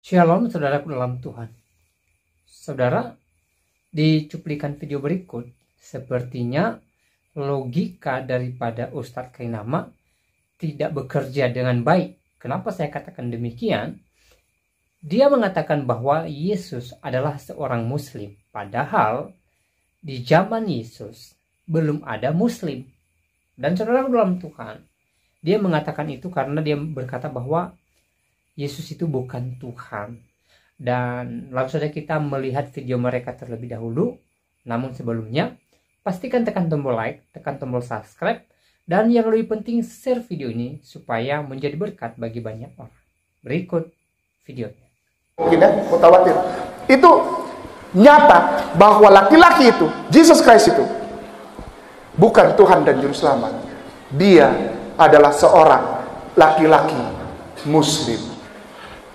Shalom saudaraku dalam Tuhan. Saudara, di cuplikan video berikut, sepertinya logika daripada Ustadz Kainama tidak bekerja dengan baik. Kenapa saya katakan demikian? Dia mengatakan bahwa Yesus adalah seorang Muslim. Padahal di zaman Yesus belum ada Muslim. Dan saudara dalam Tuhan, dia mengatakan itu karena dia berkata bahwa Yesus itu bukan Tuhan. Dan langsung saja kita melihat video mereka terlebih dahulu. Namun sebelumnya, pastikan tekan tombol like, tekan tombol subscribe, dan yang lebih penting share video ini supaya menjadi berkat bagi banyak orang. Berikut videonya. Mutawatir. Itu nyata bahwa laki-laki itu, Jesus Christ itu, bukan Tuhan dan Juru Selamat. Dia adalah seorang laki-laki Muslim.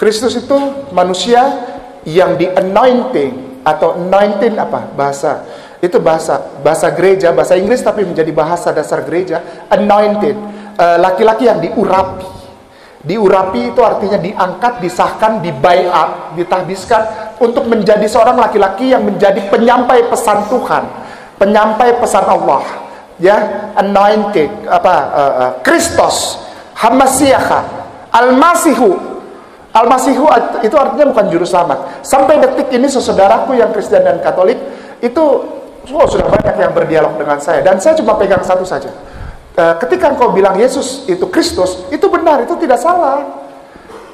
Kristus itu manusia yang di anointing atau anointing apa bahasa itu bahasa gereja, bahasa Inggris tapi menjadi bahasa dasar gereja. Anointed, laki-laki yang diurapi. Diurapi itu artinya diangkat, disahkan, dibaiat, ditahbiskan untuk menjadi seorang laki-laki yang menjadi penyampai pesan Tuhan, penyampai pesan Allah. Ya, anointed Kristus, Hamasiah, Al-Masihu. Al-Masihu itu artinya bukan juru selamat. Sampai detik ini saudaraku yang Kristen dan Katolik itu sudah banyak yang berdialog dengan saya, dan saya cuma pegang satu saja. Ketika engkau bilang Yesus itu Kristus, itu benar, itu tidak salah.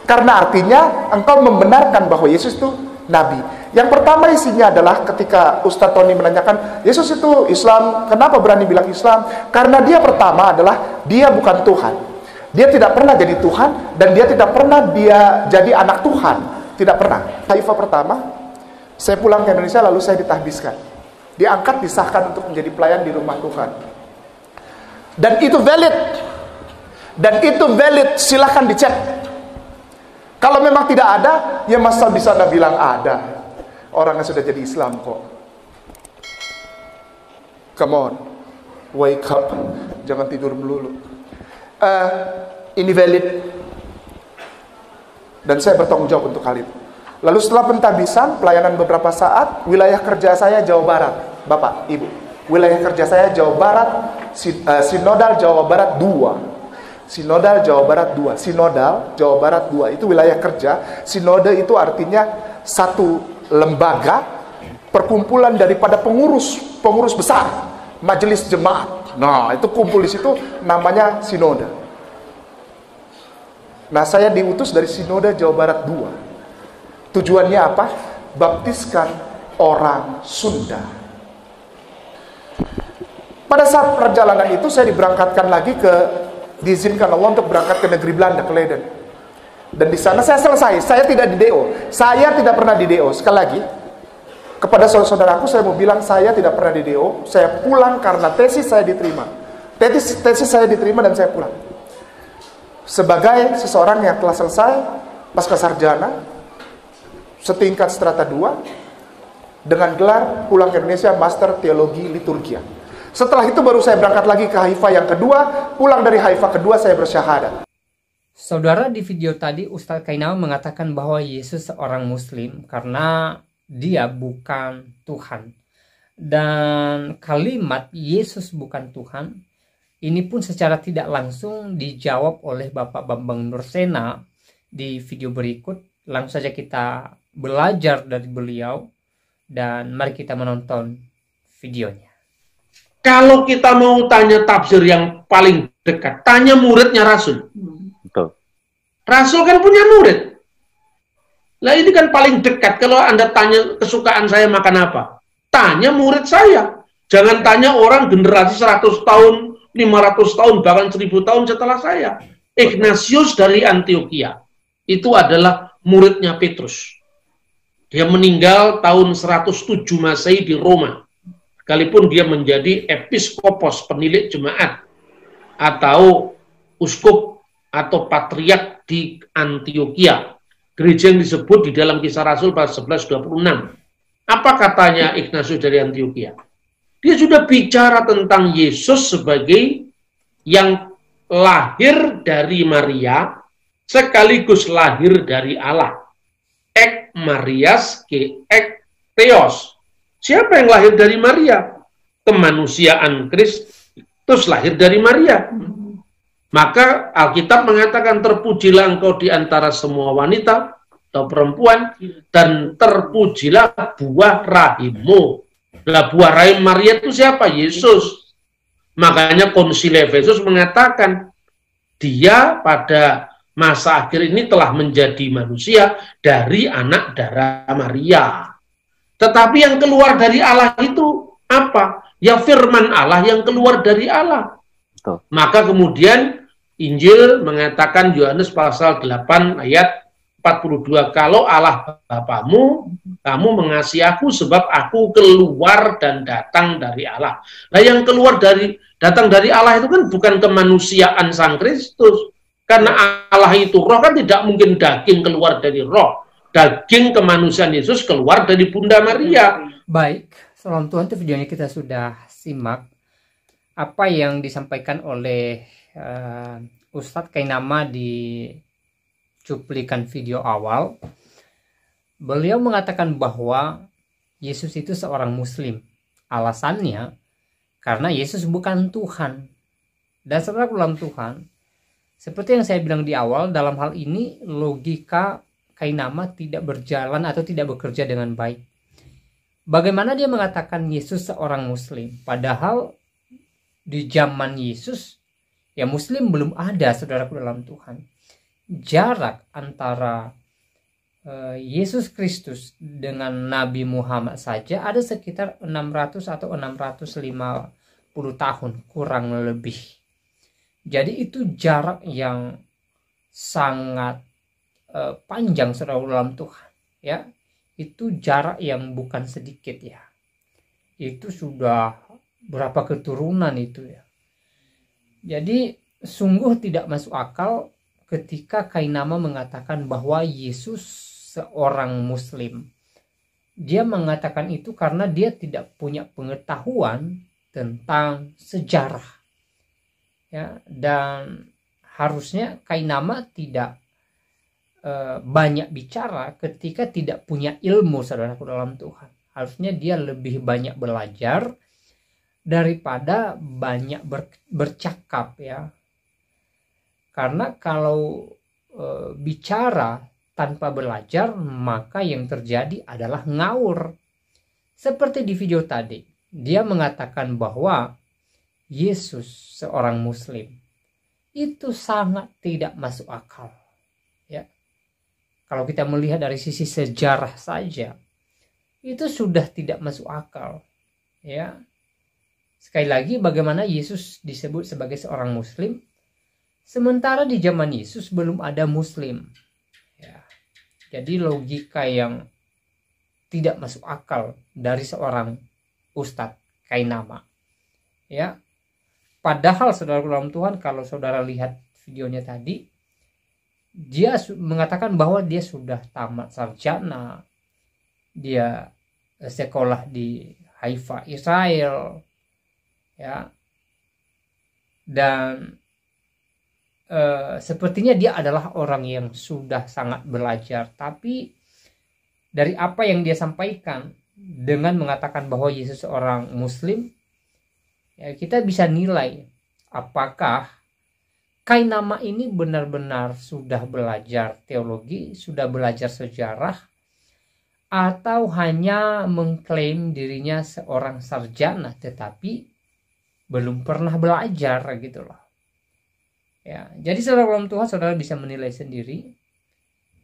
Karena artinya engkau membenarkan bahwa Yesus itu Nabi. Yang pertama isinya adalah ketika Ustadz Tony menanyakan Yesus itu Islam, kenapa berani bilang Islam? Karena dia pertama adalah dia bukan Tuhan. Dia tidak pernah jadi Tuhan, dan dia tidak pernah dia jadi anak Tuhan. Tidak pernah. Haifa pertama, saya pulang ke Indonesia lalu saya ditahbiskan. Diangkat, disahkan untuk menjadi pelayan di rumah Tuhan. Dan itu valid. Dan itu valid, silahkan dicek. Kalau memang tidak ada, ya masa bisa Anda bilang ada. Orang yang sudah jadi Islam kok. Come on, wake up. Jangan tidur melulu. Ini valid, dan saya bertanggung jawab untuk hal itu. Lalu setelah pentahbisan, pelayanan beberapa saat, wilayah kerja saya Jawa Barat, Bapak, Ibu. Wilayah kerja saya Jawa Barat, Sinodal Jawa Barat 2. Sinodal Jawa Barat 2. Sinodal Jawa Barat 2 itu wilayah kerja. Sinode itu artinya satu lembaga perkumpulan daripada pengurus besar, majelis jemaat. Nah, itu kumpul di situ namanya sinode. Nah, saya diutus dari Sinode Jawa Barat 2. Tujuannya apa? Baptiskan orang Sunda. Pada saat perjalanan itu saya diberangkatkan lagi diizinkan Allah untuk berangkat ke negeri Belanda, ke Leiden. Dan di sana saya selesai. Saya tidak di DO. Saya tidak pernah di DO. Sekali lagi, kepada saudara-saudaraku saya mau bilang saya tidak pernah di DO. Saya pulang karena tesis saya diterima. Tesis saya diterima dan saya pulang. Sebagai seseorang yang telah selesai pasca sarjana setingkat strata 2 dengan gelar pulang ke Indonesia Master Teologi Liturgia. Setelah itu baru saya berangkat lagi ke Haifa yang kedua. Pulang dari Haifa kedua saya bersyahadat. Saudara, di video tadi Ustadz Kainama mengatakan bahwa Yesus seorang Muslim karena dia bukan Tuhan. Dan kalimat Yesus bukan Tuhan ini pun secara tidak langsung dijawab oleh Bapak Bambang Nursena di video berikut. Langsung saja kita belajar dari beliau dan mari kita menonton videonya. Kalau kita mau tanya tafsir yang paling dekat, tanya muridnya Rasul. Betul. Rasul kan punya murid. Lah ini kan paling dekat. Kalau Anda tanya kesukaan saya makan apa, tanya murid saya. Jangan tanya orang generasi 100 tahun, 500 tahun, bahkan 1000 tahun setelah saya. Ignatius dari Antioquia itu adalah muridnya Petrus. Dia meninggal tahun 107 Masehi di Roma. Sekalipun dia menjadi episkopos, penilik jemaat, atau uskup atau patriark di Antioquia. Gereja yang disebut di dalam Kisah Rasul pasal 11:26. Apa katanya Ignatius dari Antioquia? Dia sudah bicara tentang Yesus sebagai yang lahir dari Maria sekaligus lahir dari Allah. ek Marias ke ek Theos. Siapa yang lahir dari Maria? Kemanusiaan Kristus lahir dari Maria. Maka Alkitab mengatakan, terpujilah engkau di antara semua wanita atau perempuan, dan terpujilah buah rahimmu. Lah, buah rahim Maria itu siapa? Yesus. Makanya Konsili Efesus mengatakan, dia pada masa akhir ini telah menjadi manusia dari anak darah Maria. Tetapi yang keluar dari Allah itu apa? Ya firman Allah yang keluar dari Allah. Maka kemudian Injil mengatakan, Yohanes pasal 8 ayat 42, kalau Allah Bapamu, kamu mengasihi aku sebab aku keluar dan datang dari Allah. Nah, yang keluar datang dari Allah itu kan bukan kemanusiaan Sang Kristus. Karena Allah itu roh, kan tidak mungkin daging keluar dari roh. Daging kemanusiaan Yesus keluar dari Bunda Maria. Baik, salam Tuhan, itu videonya kita sudah simak. Apa yang disampaikan oleh Ustadz Kainama di cuplikan video awal, beliau mengatakan bahwa Yesus itu seorang Muslim. Alasannya karena Yesus bukan Tuhan. Dan saudara dalam Tuhan, seperti yang saya bilang di awal, dalam hal ini logika Kainama tidak berjalan atau tidak bekerja dengan baik. Bagaimana dia mengatakan Yesus seorang Muslim, padahal di zaman Yesus ya Muslim belum ada, saudaraku dalam Tuhan. Jarak antara Yesus Kristus dengan Nabi Muhammad saja ada sekitar 600 atau 650 tahun kurang lebih. Jadi itu jarak yang sangat panjang, saudara dalam Tuhan, ya. Itu jarak yang bukan sedikit, ya. Itu sudah berapa keturunan itu, ya. Jadi sungguh tidak masuk akal ketika Kainama mengatakan bahwa Yesus seorang Muslim. Dia mengatakan itu karena dia tidak punya pengetahuan tentang sejarah, ya. Dan harusnya Kainama tidak banyak bicara ketika tidak punya ilmu, saudaraku dalam Tuhan. Harusnya dia lebih banyak belajar daripada banyak bercakap, ya. Karena kalau bicara tanpa belajar, maka yang terjadi adalah ngawur. Seperti di video tadi, dia mengatakan bahwa Yesus seorang Muslim. Itu sangat tidak masuk akal, ya. Kalau kita melihat dari sisi sejarah saja, itu sudah tidak masuk akal, ya. Sekali lagi, bagaimana Yesus disebut sebagai seorang Muslim, sementara di zaman Yesus belum ada Muslim, ya. Jadi logika yang tidak masuk akal dari seorang Ustadz Kainama, ya. Padahal saudara dalam Tuhan, kalau saudara lihat videonya tadi, dia mengatakan bahwa dia sudah tamat sarjana, dia sekolah di Haifa, Israel, ya. Dan sepertinya dia adalah orang yang sudah sangat belajar. Tapi dari apa yang dia sampaikan dengan mengatakan bahwa Yesus seorang Muslim, ya, kita bisa nilai apakah Kainama ini benar-benar sudah belajar teologi, sudah belajar sejarah, atau hanya mengklaim dirinya seorang sarjana tetapi belum pernah belajar, gitu loh. Ya, jadi saudara dalam Tuhan, saudara bisa menilai sendiri.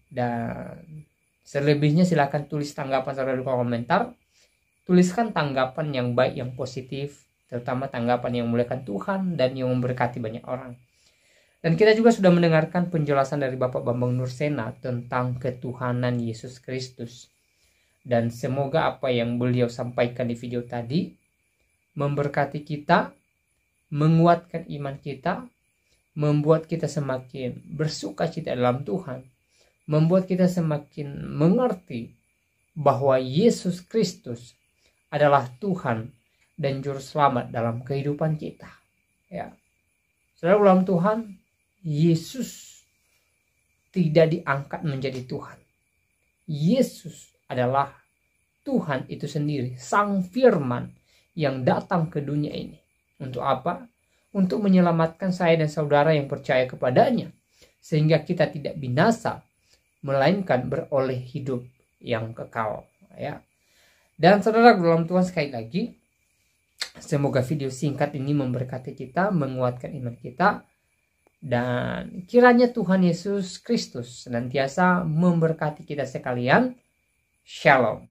Dan selebihnya silakan tulis tanggapan saudara di kolom komentar. Tuliskan tanggapan yang baik, yang positif, terutama tanggapan yang memuliakan Tuhan dan yang memberkati banyak orang. Dan kita juga sudah mendengarkan penjelasan dari Bapak Bambang Nursena tentang ketuhanan Yesus Kristus. Dan semoga apa yang beliau sampaikan di video tadi memberkati kita, menguatkan iman kita, membuat kita semakin bersukacita dalam Tuhan, membuat kita semakin mengerti bahwa Yesus Kristus adalah Tuhan dan Juru Selamat dalam kehidupan kita, ya. Saudara dalam Tuhan, Yesus tidak diangkat menjadi Tuhan. Yesus adalah Tuhan itu sendiri, Sang Firman yang datang ke dunia ini. Untuk apa? Untuk menyelamatkan saya dan saudara yang percaya kepadanya, sehingga kita tidak binasa, melainkan beroleh hidup yang kekal. Ya. Dan saudara dalam Tuhan, sekali lagi, semoga video singkat ini memberkati kita, menguatkan iman kita, dan kiranya Tuhan Yesus Kristus senantiasa memberkati kita sekalian. Shalom.